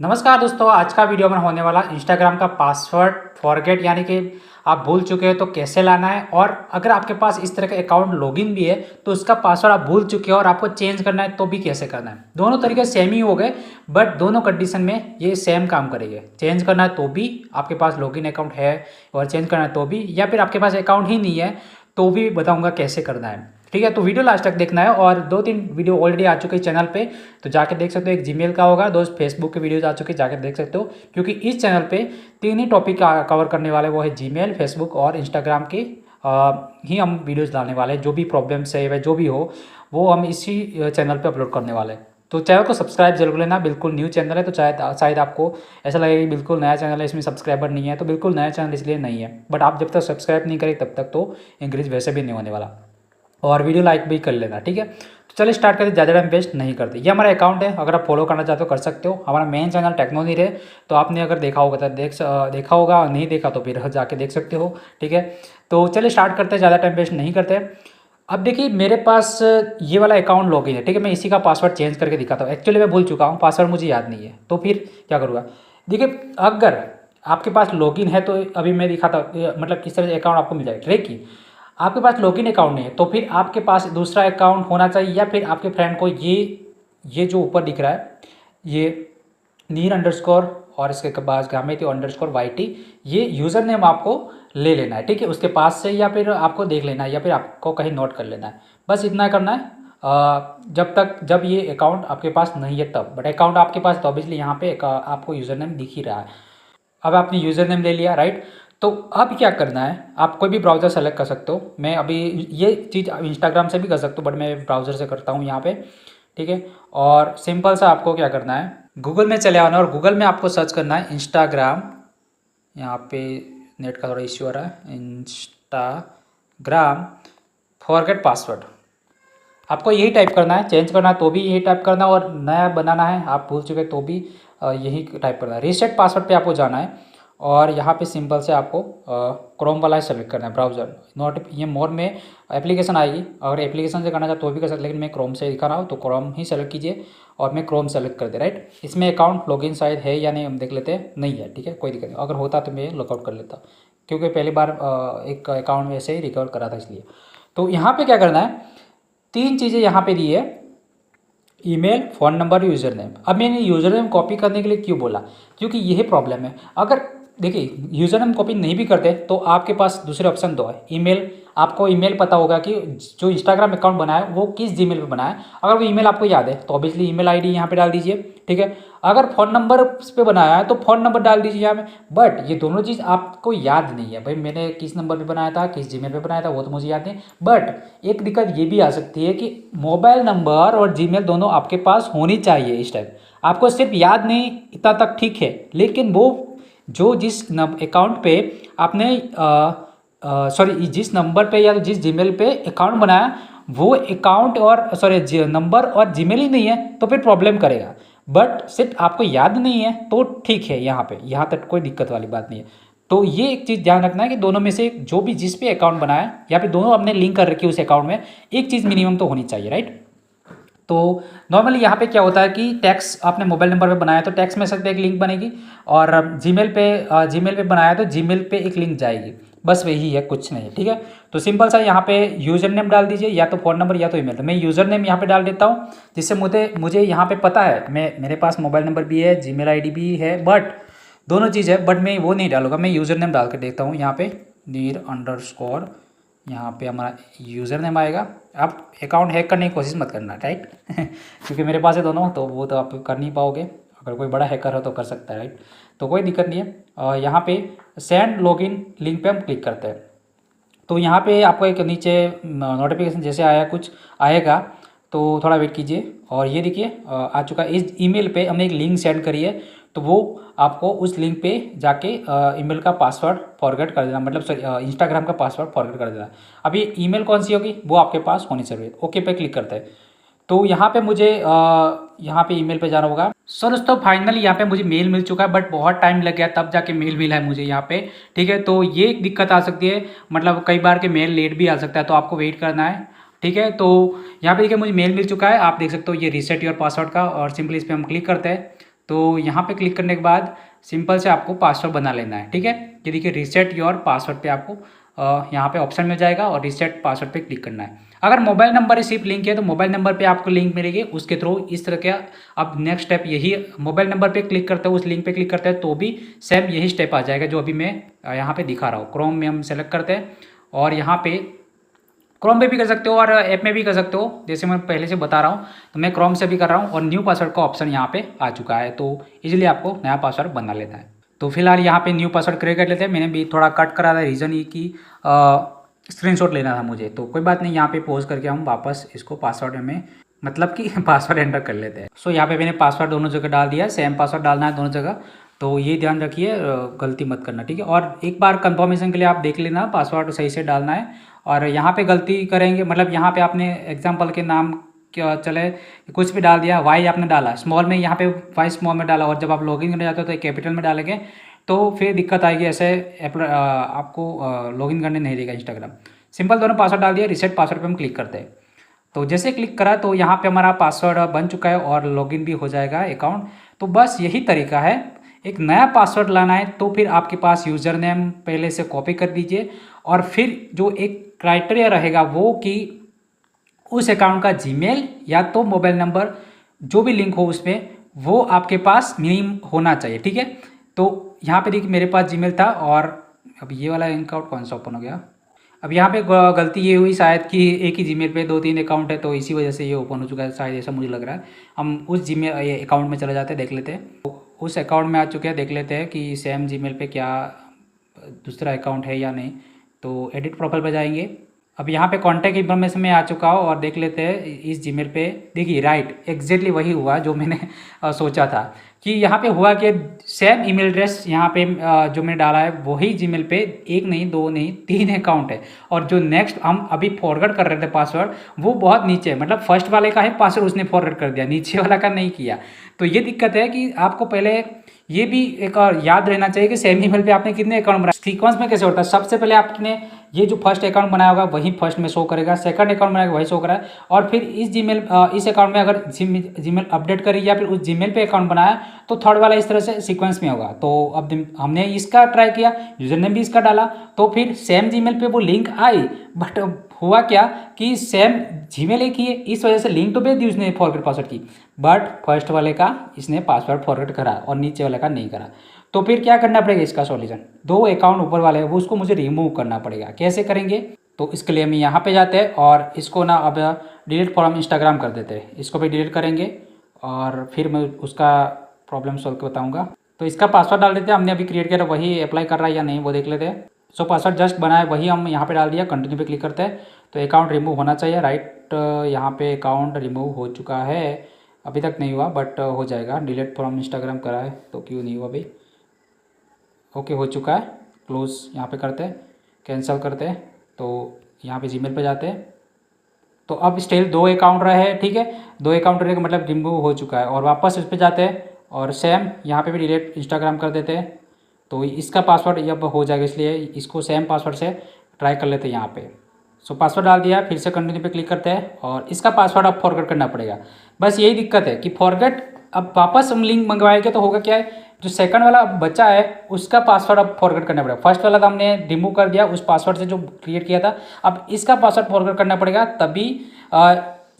नमस्कार दोस्तों, आज का वीडियो में होने वाला इंस्टाग्राम का पासवर्ड फॉरगेट, यानी कि आप भूल चुके हैं तो कैसे लाना है। और अगर आपके पास इस तरह का अकाउंट लॉगिन भी है तो उसका पासवर्ड आप भूल चुके हो और आपको चेंज करना है तो भी कैसे करना है। दोनों तरीके सेम ही हो गए, बट दोनों कंडीशन में ये सेम काम करेंगे। चेंज करना है तो भी आपके पास लॉगिन अकाउंट है, और चेंज करना है तो भी, या फिर आपके पास अकाउंट ही नहीं है तो भी बताऊँगा कैसे करना है। ठीक है, तो वीडियो लास्ट तक देखना है। और 2-3 वीडियो ऑलरेडी आ चुके हैं चैनल पे, तो जाके देख सकते हो। एक जीमेल का होगा, दोस्त फेसबुक के वीडियोज आ चुके हैं, जाके देख सकते हो। क्योंकि इस चैनल पे 3 ही टॉपिक कवर करने वाले, वो है जीमेल, फेसबुक और इंस्टाग्राम के ही हम वीडियोज़ डालने वाले हैं। जो भी प्रॉब्लम्स है वह जो भी हो वो हम इसी चैनल पर अपलोड करने वाले हैं। तो चैनल को सब्सक्राइब जरूर लेना, बिल्कुल न्यू चैनल है। तो शायद आपको ऐसा लगेगा कि बिल्कुल नया चैनल है, इसमें सब्सक्राइबर नहीं है। तो बिल्कुल नया चैनल इसलिए नहीं है, बट आप जब तक सब्सक्राइब नहीं करें तब तक तो इंक्रीज वैसे भी नहीं होने वाला। और वीडियो लाइक भी कर लेना, ठीक है। तो चलिए स्टार्ट करते, ज़्यादा टाइम वेस्ट नहीं करते। ये हमारा अकाउंट है, अगर आप फॉलो करना चाहते हो कर सकते हो। हमारा मेन चैनल टेक्नोनीर है, तो आपने अगर देखा होगा तो देखा होगा, नहीं देखा तो फिर जाके देख सकते हो, ठीक है। तो चलिए स्टार्ट करते हैं, ज़्यादा टाइम वेस्ट नहीं करते। अब देखिए मेरे पास ये वाला अकाउंट लॉगिन है, ठीक है। मैं इसी का पासवर्ड चेंज करके दिखाता हूँ। एक्चुअली मैं भूल चुका हूँ, पासवर्ड मुझे याद नहीं है, तो फिर क्या करूँगा। देखिए अगर आपके पास लॉगिन है तो अभी मैं दिखाता हूँ, मतलब किस तरह से अकाउंट आपको मिल जाएगा। ठीक है, आपके पास लॉगिन अकाउंट नहीं है तो फिर आपके पास दूसरा अकाउंट होना चाहिए, या फिर आपके फ्रेंड को ये जो ऊपर दिख रहा है, ये नीर अंडरस्कोर और इसके बाद गामेती अंडरस्कोर वाईटी, ये यूज़र नेम आपको ले लेना है, ठीक है, उसके पास से, या फिर आपको देख लेना है, या फिर आपको कहीं नोट कर लेना है। बस इतना करना है। जब ये अकाउंट आपके पास नहीं है तब, बट अकाउंट आपके पास तो ऑब्वियसली यहाँ पे आपको यूज़र नेम दिख ही रहा है। अब आपने यूज़र नेम ले लिया, राइट। तो अब क्या करना है, आप कोई भी ब्राउज़र सेलेक्ट कर सकते हो। मैं अभी ये चीज़ इंस्टाग्राम से भी कर सकता हूँ, बट मैं ब्राउज़र से करता हूँ यहाँ पे, ठीक है। और सिंपल सा आपको क्या करना है, गूगल में चले आना, और गूगल में आपको सर्च करना है इंस्टाग्राम। यहाँ पे नेट का थोड़ा इश्यू आ रहा है। इंस्टाग्राम फॉरगेट पासवर्ड, आपको यही टाइप करना है। चेंज करना है तो भी यही टाइप करना है, और नया बनाना है आप भूल चुके तो भी यही टाइप करना है। रीसेट पासवर्ड पे आपको जाना है, और यहाँ पे सिंपल से आपको क्रोम वाला ही सेलेक्ट करना है ब्राउज़र। नोट ये मोर में एप्लीकेशन आएगी, अगर एप्लीकेशन से करना चाहे तो भी कर सकते, लेकिन मैं क्रोम से दिखा रहा हूँ तो क्रोम ही सेलेक्ट कीजिए। और मैं क्रोम सेलेक्ट कर दे, राइट। इसमें अकाउंट लॉगिन शायद है या नहीं हम देख लेते हैं, नहीं है, ठीक है, कोई दिक्कत नहीं। अगर होता तो मैं लॉगआउट कर लेता, क्योंकि पहली बार एक अकाउंट वैसे ही रिकवर करा था इसलिए। तो यहाँ पर क्या करना है, 3 चीज़ें यहाँ पे दी है, email, phone number, user name. अब मैंने यूज़र नेम कॉपी करने के लिए क्यों बोला, क्योंकि यही प्रॉब्लम है। अगर देखिए यूज़र नेम कॉपी नहीं भी करते तो आपके पास दूसरे ऑप्शन 2 है। ईमेल, आपको ईमेल पता होगा कि जो इंस्टाग्राम अकाउंट बनाया वो किस जीमेल पे बनाया है। अगर वो ईमेल आपको याद है तो ऑब्वियसली ईमेल आईडी यहाँ पे डाल दीजिए, ठीक है। अगर फ़ोन नंबर पे बनाया है तो फ़ोन नंबर डाल दीजिए यहाँ पे। बट ये दोनों चीज़ आपको याद नहीं है, भाई मैंने किस नंबर पे बनाया था, किस जीमेल पे बनाया था, वो तो मुझे याद नहीं। बट एक दिक्कत ये भी आ सकती है कि मोबाइल नंबर और जीमेल दोनों आपके पास होनी चाहिए इस टाइम। आपको सिर्फ याद नहीं इतना तक ठीक है, लेकिन वो जो जिस अकाउंट पे आपने सॉरी जिस नंबर पे या जिस जीमेल पे अकाउंट बनाया वो अकाउंट और सॉरी नंबर और जीमेल ही नहीं है तो फिर प्रॉब्लम करेगा। बट सिर्फ आपको याद नहीं है तो ठीक है, यहाँ पे यहाँ तक कोई दिक्कत वाली बात नहीं है। तो ये एक चीज़ ध्यान रखना है कि दोनों में से जो भी जिस पे अकाउंट बनाया या फिर दोनों आपने लिंक कर रखी है उस अकाउंट में, एक चीज़ मिनिमम तो होनी चाहिए, राइट। तो नॉर्मली यहाँ पे क्या होता है कि टैक्स आपने मोबाइल नंबर पे बनाया तो टैक्स मैसेज पे एक लिंक बनेगी, और जीमेल पे बनाया तो जीमेल पे एक लिंक जाएगी। बस वही है, कुछ नहीं, ठीक है। तो सिंपल सा यहाँ पे यूज़र नेम डाल दीजिए, या तो फ़ोन नंबर या तो ईमेल। तो मैं यूज़र नेम यहाँ पे डाल देता हूँ, जिससे मुझे यहाँ पे पता है मेरे पास मोबाइल नंबर भी है, जीमेल आईडी भी है, बट दोनों चीज़ है। बट मैं वो नहीं डालूंगा, मैं यूज़र नेम डाल के देखता हूँ। यहाँ पे नीर अंडरस्कोर, यहाँ पे हमारा यूज़र नेम आएगा। आप अकाउंट हैक करने की कोशिश मत करना, राइट क्योंकि मेरे पास है दोनों, तो वो तो आप कर नहीं पाओगे। अगर कोई बड़ा हैकर हो तो कर सकता है, राइट। तो कोई दिक्कत नहीं है। यहाँ पे सेंड लॉगिन लिंक पे हम क्लिक करते हैं, तो यहाँ पे आपको एक नीचे नोटिफिकेशन जैसे आया कुछ आएगा, तो थोड़ा वेट कीजिए। और ये देखिए आ चुका है। इस ईमेल पे हमने एक लिंक सेंड करी है, तो वो आपको उस लिंक पे जाके ईमेल का पासवर्ड फॉरगेट कर देना, मतलब सॉरी इंस्टाग्राम का पासवर्ड फॉरगेट कर देना। अब ये ईमेल कौन सी होगी वो आपके पास होनी चाहिए। ओके पे क्लिक करते हैं, तो यहाँ पे मुझे यहाँ पे ईमेल पे जाना होगा। सो दोस्तों फाइनली यहाँ पे मुझे मेल मिल चुका है, बट बहुत टाइम लग गया तब जाके मेल मिला है मुझे यहाँ पे, ठीक है। तो ये एक दिक्कत आ सकती है, मतलब कई बार के मेल लेट भी आ सकता है, तो आपको वेट करना है, ठीक है। तो यहाँ पे देखिए मुझे मेल मिल चुका है, आप देख सकते हो ये रीसेट योर पासवर्ड का, और सिंपली इस पर हम क्लिक करते हैं। तो यहाँ पे क्लिक करने के बाद सिंपल से आपको पासवर्ड बना लेना है, ठीक है। ये देखिए रीसेट योर पासवर्ड पे आपको यहाँ पे ऑप्शन मिल जाएगा और रीसेट पासवर्ड पे क्लिक करना है। अगर मोबाइल नंबर सिर्फ लिंक है तो मोबाइल नंबर पे आपको लिंक मिलेगी, उसके थ्रू इस तरह का अब नेक्स्ट स्टेप यही, मोबाइल नंबर पे क्लिक करते हो, उस लिंक पे क्लिक करते हैं तो भी सेम यही स्टेप आ जाएगा जो अभी मैं यहाँ पे दिखा रहा हूँ। क्रोम में हम सेलेक्ट करते हैं और यहाँ पे क्रोम पे भी कर सकते हो और ऐप में भी कर सकते हो, जैसे मैं पहले से बता रहा हूँ तो मैं क्रोम से भी कर रहा हूँ और न्यू पासवर्ड का ऑप्शन यहाँ पे आ चुका है, तो इजीली आपको नया पासवर्ड बना लेना है। तो फिलहाल यहाँ पे न्यू पासवर्ड क्रिएट कर लेते हैं। मैंने भी थोड़ा कट करा था, रीज़न ये कि स्क्रीनशॉट लेना था मुझे, तो कोई बात नहीं, यहाँ पे पॉज करके हम वापस इसको पासवर्ड में मतलब कि पासवर्ड एंटर कर लेते हैं। सो यहाँ पे मैंने पासवर्ड दोनों जगह डाल दिया, सेम पासवर्ड डालना है दोनों जगह, तो ये ध्यान रखिए गलती मत करना, ठीक है। और एक बार कंफर्मेशन के लिए आप देख लेना पासवर्ड सही से डालना है। और यहाँ पे गलती करेंगे मतलब यहाँ पे आपने एग्जाम्पल के नाम क्या चले कुछ भी डाल दिया, वाई आपने डाला स्मॉल में, यहाँ पे वाई स्मॉल में डाला और जब आप लॉगिन करने जाते हो तो कैपिटल में डालेंगे तो फिर दिक्कत आएगी, ऐसे आपको लॉगिन करने नहीं देगा इंस्टाग्राम। सिंपल दोनों पासवर्ड डाल दिया, रीसेट पासवर्ड पे हम क्लिक करते हैं। तो जैसे क्लिक करा तो यहाँ पे हमारा पासवर्ड बन चुका है और लॉगिन भी हो जाएगा अकाउंट। तो बस यही तरीका है, एक नया पासवर्ड लाना है तो फिर आपके पास यूज़र नेम पहले से कॉपी कर दीजिए और फिर जो एक क्राइटेरिया रहेगा वो कि उस अकाउंट का जीमेल या तो मोबाइल नंबर जो भी लिंक हो उसमें वो आपके पास मिनिमम होना चाहिए, ठीक है। तो यहाँ पे देखिए मेरे पास जीमेल था और अब ये वाला अकाउंट कौन सा ओपन हो गया, अब यहाँ पे गलती ये हुई शायद कि एक ही जीमेल पे 2-3 अकाउंट है तो इसी वजह से ये ओपन हो चुका है शायद, ऐसा मुझे लग रहा है। हम उस जीमेल अकाउंट में चले जाते हैं, देख लेते हैं उस अकाउंट में आ चुके हैं, देख लेते हैं कि सेम जीमेल पे क्या दूसरा अकाउंट है या नहीं। तो एडिट प्रोफाइल पे जाएंगे, अब यहाँ पे कॉन्टैक्ट इन्फॉर्मेशन में आ चुका हो और देख लेते हैं इस जीमेल पे। देखिए राइट एग्जैक्टली वही हुआ जो मैंने सोचा था कि यहाँ पे हुआ कि सेम ईमेल एड्रेस यहाँ पे जो मैंने डाला है वही जीमेल पे एक नहीं 2 नहीं 3 अकाउंट है और जो नेक्स्ट हम अभी फॉरवर्ड कर रहे थे पासवर्ड वो बहुत नीचे है, मतलब फर्स्ट वाले का है पासवर्ड उसने फॉरवर्ड कर दिया, नीचे वाला का नहीं किया। तो ये दिक्कत है कि आपको पहले ये भी एक और याद रहना चाहिए कि सेम ईमेल पे आपने कितने अकाउंट बनाए, सीक्वेंस में कैसे होता है। सबसे पहले आपने ये जो फर्स्ट अकाउंट बनाया होगा वही फर्स्ट में शो करेगा, सेकंड अकाउंट बनाएगा वही शो करेगा और फिर इस अकाउंट में अगर जीमेल अपडेट करी या फिर उस जीमेल पे अकाउंट बनाया तो थर्ड वाला इस तरह से सीक्वेंस में होगा। तो अब हमने इसका ट्राई किया, यूजर नेम भी इसका डाला तो फिर सेम जीमेल पे वो लिंक आई, बट हुआ क्या कि सेम जीमेल एक ही है, इस वजह से लिंक तो भेज दी उसने फॉरवर्ड पासवर्ड की, बट फर्स्ट वाले का इसने पासवर्ड फॉरवर्ड करा और नीचे वाले का नहीं करा। तो फिर क्या करना पड़ेगा इसका सॉल्यूशन, 2 अकाउंट ऊपर वाले वो उसको मुझे रिमूव करना पड़ेगा। कैसे करेंगे तो इसके लिए हम यहाँ पे जाते हैं और इसको ना अब डिलीट फ्रॉम इंस्टाग्राम कर देते हैं, इसको भी डिलीट करेंगे और फिर मैं उसका प्रॉब्लम सॉल्व कर बताऊँगा। तो इसका पासवर्ड डाल देते हैं, हमने अभी क्रिएट किया था वही अप्लाई कर रहा है या नहीं वो देख लेते हैं। सो पासवर्ड जस्ट बनाए वही हम यहाँ पे डाल दिया, कंटिन्यू पे क्लिक करते हैं तो अकाउंट रिमूव होना चाहिए। राइट यहाँ पे अकाउंट रिमूव हो चुका है, अभी तक नहीं हुआ बट हो जाएगा। डिलीट फ्रॉम इंस्टाग्राम करा है तो क्यों नहीं हुआ भाई, ओके हो चुका है। क्लोज यहाँ पे करते हैं, कैंसिल करते हैं, तो यहाँ पे जीमेल पे जाते हैं। तो अब स्टिल 2 अकाउंट रहे, ठीक है 2 अकाउंट रहे का मतलब रिमूव हो चुका है और वापस उस पर जाते हैं और सेम यहाँ पे भी डिलीट इंस्टाग्राम कर देते हैं। तो इसका पासवर्ड अब हो जाएगा, इसलिए इसको सेम पासवर्ड से ट्राई कर लेते हैं यहाँ पे। सो पासवर्ड डाल दिया, फिर से कंटिन्यू पे क्लिक करते हैं और इसका पासवर्ड अब फॉरगेट करना पड़ेगा। बस यही दिक्कत है कि फॉरगेट, अब वापस हम लिंक मंगवाएंगे तो होगा क्या है, जो सेकंड वाला बचा है उसका पासवर्ड अब फॉरगेट करना पड़ेगा। फर्स्ट वाला तो हमने रिमूव कर दिया उस पासवर्ड से जो क्रिएट किया था, अब इसका पासवर्ड फॉरगेट करना पड़ेगा तभी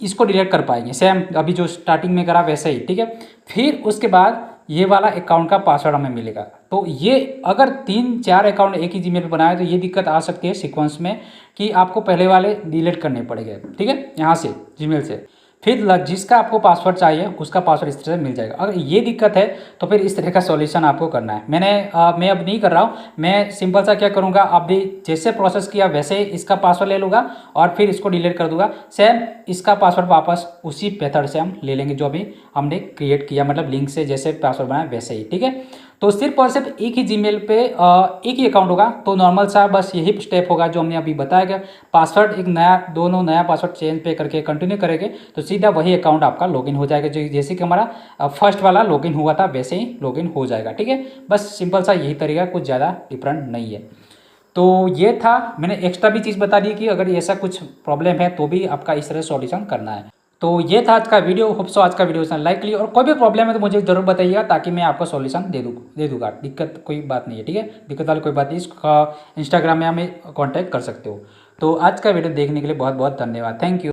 इसको डिलीट कर पाएंगे, सेम अभी जो स्टार्टिंग में करा वैसे ही, ठीक है। फिर उसके बाद ये वाला अकाउंट का पासवर्ड हमें मिलेगा। तो ये अगर 3-4 अकाउंट एक ही जीमेल पे बनाए तो ये दिक्कत आ सकती है सीक्वेंस में कि आपको पहले वाले डिलीट करने पड़ेंगे, ठीक है, यहाँ से जीमेल से। फिर जिसका आपको पासवर्ड चाहिए उसका पासवर्ड इस तरह से मिल जाएगा। अगर ये दिक्कत है तो फिर इस तरह का सॉल्यूशन आपको करना है। मैं अब नहीं कर रहा हूँ, मैं सिंपल सा क्या करूँगा, अब भी जैसे प्रोसेस किया वैसे ही इसका पासवर्ड ले लूँगा और फिर इसको डिलीट कर दूँगा। सेम इसका पासवर्ड वापस उसी मेथड से हम ले लेंगे जो अभी हमने क्रिएट किया, मतलब लिंक से जैसे पासवर्ड बनाया वैसे ही, ठीक है। तो सिर्फ और सिर्फ एक ही जीमेल पे एक ही अकाउंट होगा, तो नॉर्मल सा बस यही स्टेप होगा जो हमने अभी बताया गया। पासवर्ड एक नया, दोनों नया पासवर्ड चेंज पे करके कंटिन्यू करेंगे तो सीधा वही अकाउंट आपका लॉगिन हो जाएगा, जो जैसे कि हमारा फर्स्ट वाला लॉगिन हुआ था वैसे ही लॉगिन हो जाएगा, ठीक है। बस सिंपल सा यही तरीका, कुछ ज़्यादा डिफरेंट नहीं है। तो ये था, मैंने एक्स्ट्रा भी चीज़ बता दी कि अगर ऐसा कुछ प्रॉब्लम है तो भी आपका इस तरह सॉल्यूशन करना है। तो ये था आज का वीडियो। होप सो आज का वीडियो लाइक ली, और कोई भी प्रॉब्लम है तो मुझे ज़रूर बताइएगा, ताकि मैं आपको सॉल्यूशन दे दूँगा। दिक्कत कोई बात नहीं है, ठीक है, दिक्कत वाली कोई बात नहीं। इसका इंस्टाग्राम में हमें कॉन्टैक्ट कर सकते हो। तो आज का वीडियो देखने के लिए बहुत बहुत धन्यवाद। Thank you.